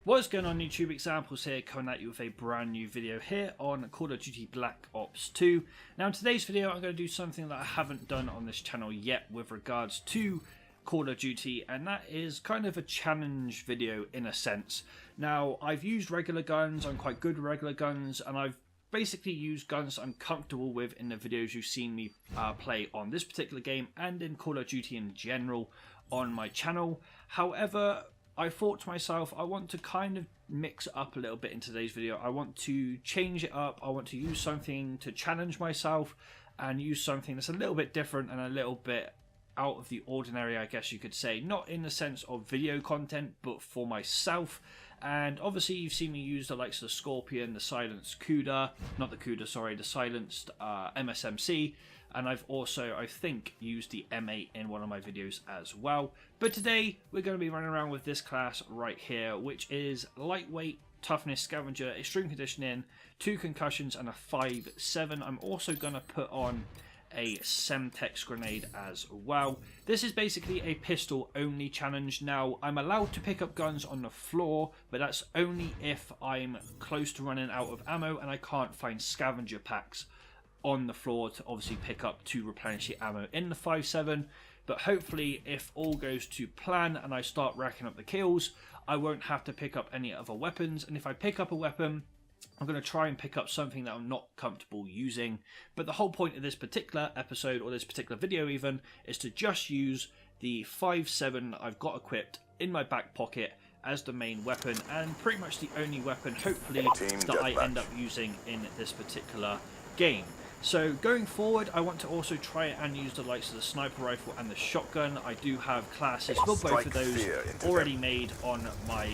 What's going on YouTube? Examples here, coming at you with a brand new video here on Call of Duty Black Ops 2. Now in today's video I'm going to do something that I haven't done on this channel yet with regards to Call of Duty, and that is kind of a challenge video in a sense. Now I've used regular guns, I'm quite good with regular guns, and I've basically used guns I'm comfortable with in the videos you've seen me play on this particular game and in Call of Duty in general on my channel. However, I thought to myself, I want to kind of mix it up a little bit in today's video. I want to change it up. I want to use something to challenge myself and use something that's a little bit different and a little bit out of the ordinary, I guess you could say. Not in the sense of video content, but for myself. And obviously you've seen me use the likes of the Scorpion, the silenced Kuda, not the Kuda, sorry, the silenced MSMC. And I've also, I think, used the M8 in one of my videos as well. But today, we're going to be running around with this class right here, which is Lightweight, Toughness, Scavenger, Extreme Conditioning, 2 Concussions, and a 5-7. I'm also going to put on a Semtex grenade as well. This is basically a pistol-only challenge. Now, I'm allowed to pick up guns on the floor, but that's only if I'm close to running out of ammo and I can't find scavenger packs on the floor to obviously pick up to replenish the ammo in the 5.7, but hopefully if all goes to plan and I start racking up the kills, I won't have to pick up any other weapons. And if I pick up a weapon, I'm going to try and pick up something that I'm not comfortable using. But the whole point of this particular episode, or this particular video even, is to just use the 5.7 I've got equipped in my back pocket as the main weapon, and pretty much the only weapon hopefully that I end up using in this particular game. So going forward, I want to also try and use the likes of the sniper rifle and the shotgun. I do have classes for both of those already made on my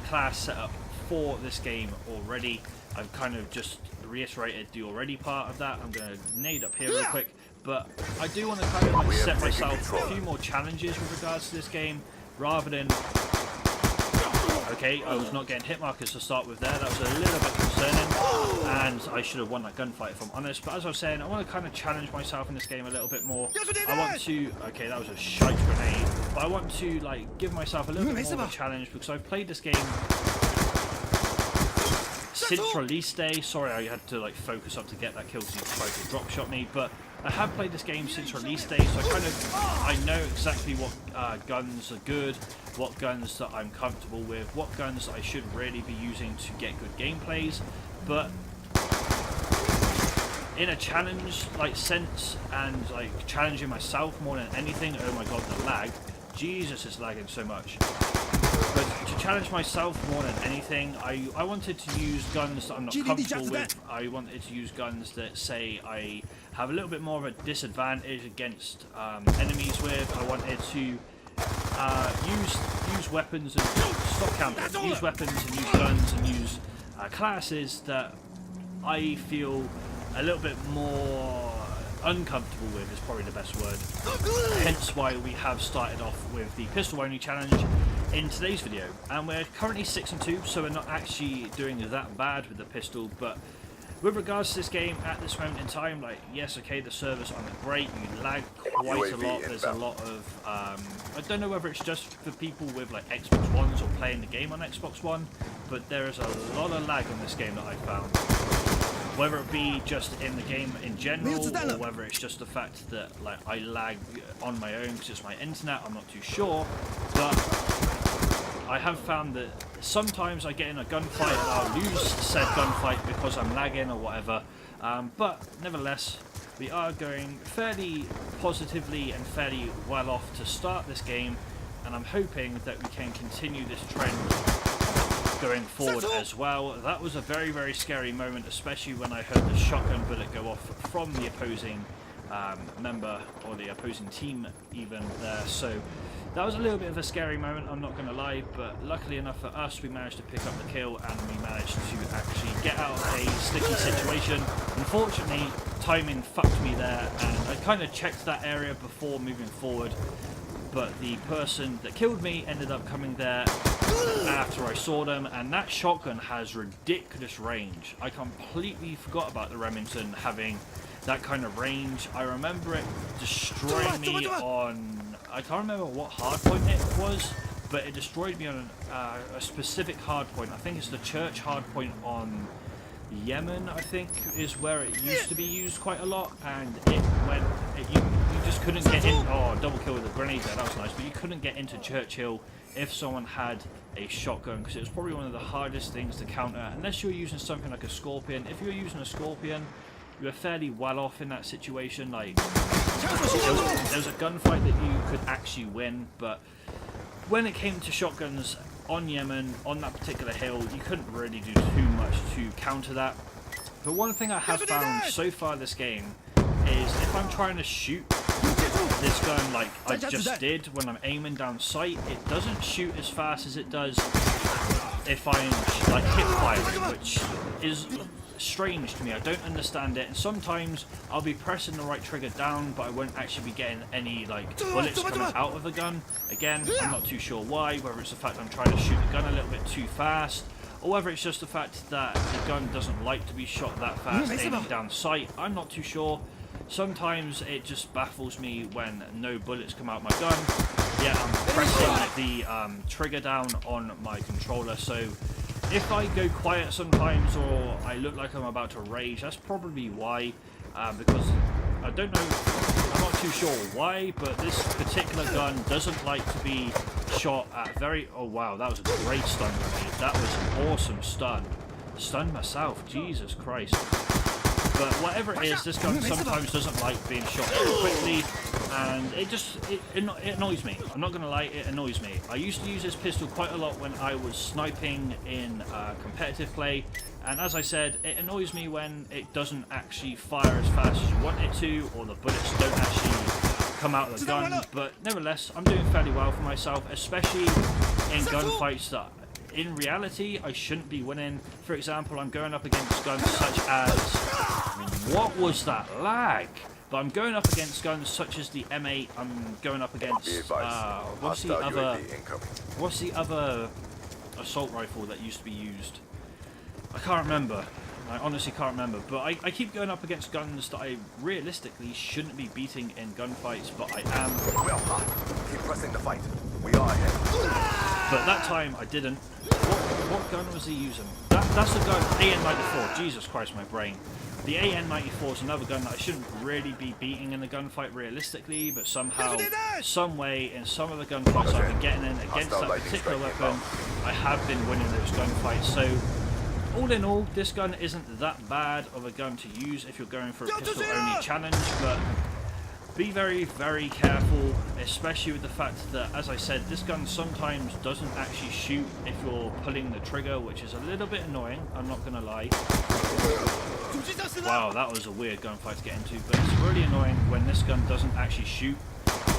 class setup for this game already. I've kind of just reiterated the already part of that. I'm going to nade up here real quick, but I do want to kind of set myself a few more challenges with regards to this game, rather than... Okay, I was not getting hit markers to start with there. That was a little bit concerning, and I should have won that gunfight if I'm honest. But as I was saying, I want to kind of challenge myself in this game a little bit more. I want to... Okay, that was a shite grenade. But I want to, give myself a little bit more of a challenge, because I've played this game since release day. Sorry, I had to, focus up to get that kill because he tried to drop shot me. But I have played this game since release day, so I know exactly what guns are good, what guns that I'm comfortable with, what guns I should really be using to get good gameplays. But in a challenge sense, and challenging myself more than anything, oh my god, the lag, Jesus, it's lagging so much. But to challenge myself more than anything, I wanted to use guns that I'm not comfortable with. I wanted to use guns that, say, I have a little bit more of a disadvantage against enemies with. I wanted to use weapons and stop camping. Use weapons and use guns and use classes that I feel a little bit more uncomfortable with, is probably the best word. Hence why we have started off with the pistol only challenge in today's video, and we're currently 6-2, so we're not actually doing that bad with the pistol. But with regards to this game at this moment in time, yes, okay, the servers aren't great, you lag quite a lot. There's a lot of I don't know whether it's just for people with Xbox Ones or playing the game on Xbox One, but there is a lot of lag on this game that I found. Whether it be just in the game in general, or whether it's just the fact that I lag on my own because it's my internet, I'm not too sure. But I have found that sometimes I get in a gunfight and I'll lose said gunfight because I'm lagging or whatever. But nevertheless, we are going fairly positively and fairly well off to start this game, and I'm hoping that we can continue this trend going forward as well. That was a very, very scary moment, especially when I heard the shotgun bullet go off from the opposing member, or the opposing team even there. So that was a little bit of a scary moment, I'm not going to lie, but luckily enough for us, we managed to pick up the kill and we managed to actually get out of a sticky situation. Unfortunately, timing fucked me there, and I kind of checked that area before moving forward, but the person that killed me ended up coming there after I saw them, and that shotgun has ridiculous range. I completely forgot about the Remington having that kind of range. I remember it destroying me on... I can't remember what hardpoint it was, but it destroyed me on a specific hardpoint. I think it's the church hardpoint on Yemen, I think, is where it used to be used quite a lot, and you just couldn't get in. Oh, double kill with a grenade there, that was nice, but you couldn't get into Churchill if someone had a shotgun, because it was probably one of the hardest things to counter, unless you're using something like a Scorpion. If you're using a Scorpion, you were fairly well off in that situation. Like, there was a gunfight that you could actually win, but when it came to shotguns on Yemen, on that particular hill, you couldn't really do too much to counter that. But one thing I have found so far this game is if I'm trying to shoot this gun like I just did when I'm aiming down sight, it doesn't shoot as fast as it does if I'm like hip firing, which is strange to me. I don't understand it, and sometimes I'll be pressing the right trigger down, but I won't actually be getting any like bullets coming out of the gun. Again, I'm not too sure why, whether it's the fact I'm trying to shoot the gun a little bit too fast, or whether it's just the fact that the gun doesn't like to be shot that fast aiming down sight. I'm not too sure. Sometimes it just baffles me when no bullets come out my gun, yet I'm pressing the trigger down on my controller. So if I go quiet sometimes, or I look like I'm about to rage, that's probably why, because I don't know, I'm not too sure why, but this particular gun doesn't like to be shot at very... Oh wow, that was a great stun grenade. That was an awesome stun. Stunned myself, Jesus Christ. But whatever it is, this gun sometimes doesn't like being shot very quickly, and it annoys me. I'm not going to lie, it annoys me. I used to use this pistol quite a lot when I was sniping in competitive play, and as I said, it annoys me when it doesn't actually fire as fast as you want it to, or the bullets don't actually come out of the gun. But nevertheless, I'm doing fairly well for myself, especially in gunfights that in reality I shouldn't be winning. For example, I'm going up against guns such as... What was that lag? But I'm going up against guns such as the M8. I'm going up against what's the other assault rifle that used to be used? I can't remember. I honestly can't remember. But I keep going up against guns that I realistically shouldn't be beating in gunfights, but I am. Keep pressing the fight. We are ahead. But that time I didn't. What gun was he using? That's the gun, AN-94. Jesus Christ, my brain. The AN-94 is another gun that I shouldn't really be beating in the gunfight realistically, but somehow, some way, in some of the gunfights I've been getting in against that particular weapon, I have been winning those gunfights. So, all in all, this gun isn't that bad of a gun to use if you're going for a pistol-only challenge, but be very, very careful, especially with the fact that, as I said, this gun sometimes doesn't actually shoot if you're pulling the trigger, which is a little bit annoying, I'm not going to lie. Wow, that was a weird gunfight to get into, but it's really annoying when this gun doesn't actually shoot,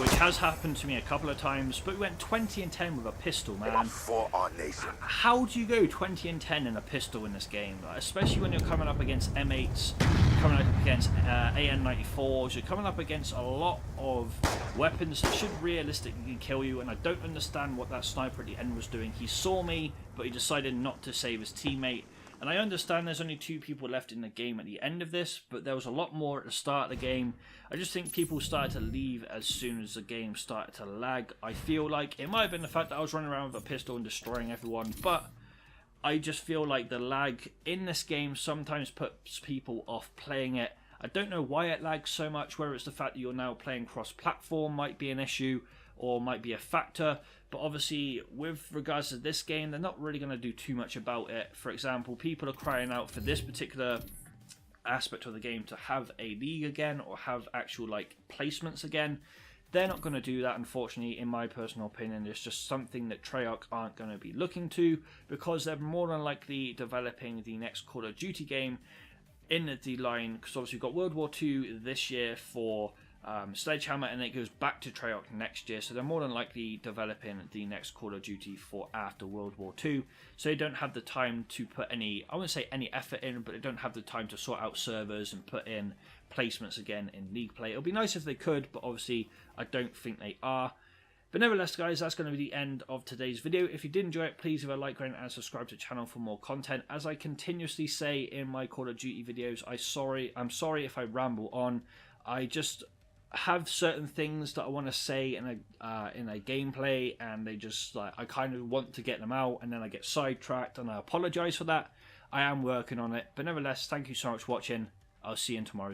which has happened to me a couple of times, but we went 20 and 10 with a pistol, man. For our nation. How do you go 20 and 10 in a pistol in this game? Especially when you're coming up against M8s, coming up against AN-94s, you're coming up against a lot of weapons that should realistically kill you, and I don't understand what that sniper at the end was doing. He saw me, but he decided not to save his teammate. And I understand there's only 2 people left in the game at the end of this, but there was a lot more at the start of the game. I just think people started to leave as soon as the game started to lag. I feel like it might have been the fact that I was running around with a pistol and destroying everyone, but I just feel like the lag in this game sometimes puts people off playing it. I don't know why it lags so much, whether it's the fact that you're now playing cross-platform might be an issue, or might be a factor, but obviously with regards to this game, they're not really going to do too much about it. For example, people are crying out for this particular aspect of the game to have a league again, or have actual like placements again. They're not going to do that, unfortunately, in my personal opinion. It's just something that Treyarch aren't going to be looking to, because they're more than likely developing the next Call of Duty game in the line, because obviously we've got World War II this year for Sledgehammer, and it goes back to Treyarch next year, so they're more than likely developing the next Call of Duty for after World War II, so they don't have the time to put any, I wouldn't say any effort in, but they don't have the time to sort out servers and put in placements again in League play. It would be nice if they could, but obviously I don't think they are. But nevertheless, guys, that's going to be the end of today's video. If you did enjoy it, please leave a like, rate, and subscribe to the channel for more content. As I continuously say in my Call of Duty videos, I'm sorry if I ramble on. have certain things that I want to say in a gameplay, and they just like, I kind of want to get them out, and then I get sidetracked, and I apologize for that. I am working on it, but nevertheless, thank you so much for watching. I'll see you in tomorrow's